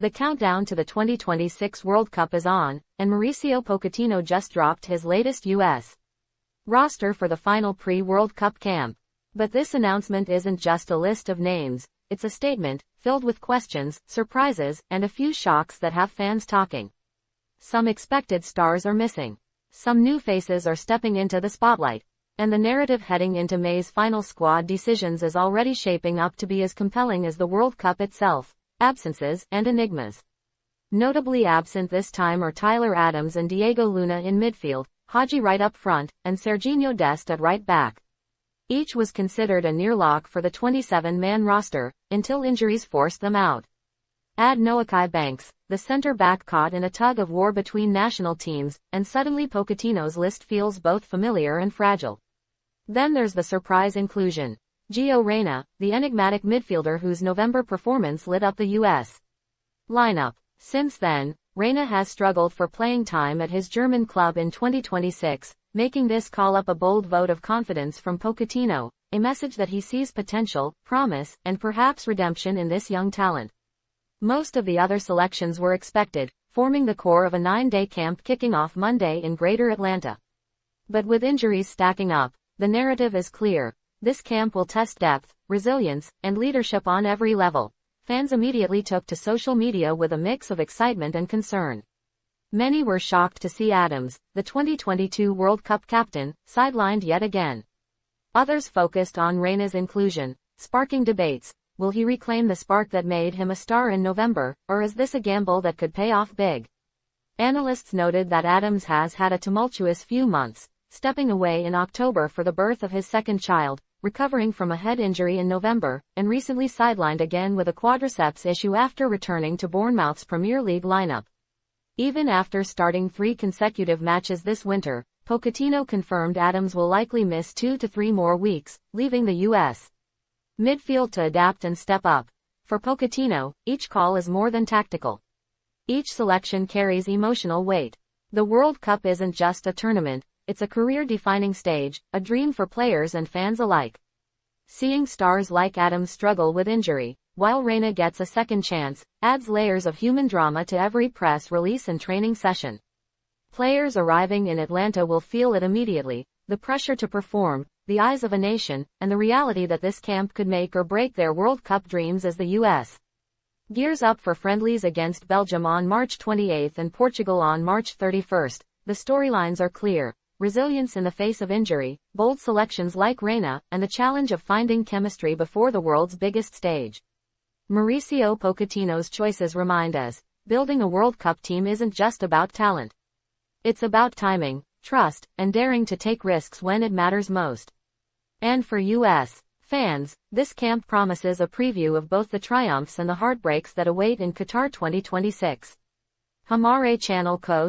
The countdown to the 2026 World Cup is on, and Mauricio Pochettino just dropped his latest U.S. roster for the final pre-World Cup camp. But this announcement isn't just a list of names, it's a statement, filled with questions, surprises, and a few shocks that have fans talking. Some expected stars are missing. Some new faces are stepping into the spotlight. And the narrative heading into May's final squad decisions is already shaping up to be as compelling as the World Cup itself. Absences and enigmas. Notably absent this time are Tyler Adams and Diego Luna in midfield, Haji Wright up front, and Sergiño Dest at right back. Each was considered a near lock for the 27-man roster, until injuries forced them out. Add Noakai Banks, the centre-back caught in a tug-of-war between national teams, and suddenly Pochettino's list feels both familiar and fragile. Then there's the surprise inclusion. Gio Reyna, the enigmatic midfielder whose November performance lit up the U.S. lineup. Since then, Reyna has struggled for playing time at his German club in 2026, making this call up a bold vote of confidence from Pochettino, a message that he sees potential, promise, and perhaps redemption in this young talent. Most of the other selections were expected, forming the core of a 9-day camp kicking off Monday in Greater Atlanta. But with injuries stacking up, the narrative is clear. This camp will test depth, resilience, and leadership on every level. Fans immediately took to social media with a mix of excitement and concern. Many were shocked to see Adams, the 2022 World Cup captain, sidelined yet again. Others focused on Reyna's inclusion, sparking debates. Will he reclaim the spark that made him a star in November, or is this a gamble that could pay off big? Analysts noted that Adams has had a tumultuous few months, stepping away in October for the birth of his second child, recovering from a head injury in November, and recently sidelined again with a quadriceps issue after returning to Bournemouth's Premier League lineup. Even after starting 3 consecutive matches this winter, Pochettino confirmed Adams will likely miss 2 to 3 more weeks, leaving the U.S. midfield to adapt and step up. For Pochettino, each call is more than tactical. Each selection carries emotional weight. The World Cup isn't just a tournament, it's a career-defining stage, a dream for players and fans alike. Seeing stars like Adams struggle with injury, while Reyna gets a second chance, adds layers of human drama to every press release and training session. Players arriving in Atlanta will feel it immediately, the pressure to perform, the eyes of a nation, and the reality that this camp could make or break their World Cup dreams as the U.S. gears up for friendlies against Belgium on March 28 and Portugal on March 31. The storylines are clear. Resilience in the face of injury, bold selections like Reyna, and the challenge of finding chemistry before the world's biggest stage. Mauricio Pochettino's choices remind us, building a World Cup team isn't just about talent. It's about timing, trust, and daring to take risks when it matters most. And for U.S. fans, this camp promises a preview of both the triumphs and the heartbreaks that await in Qatar 2026. Hamare Channel Co.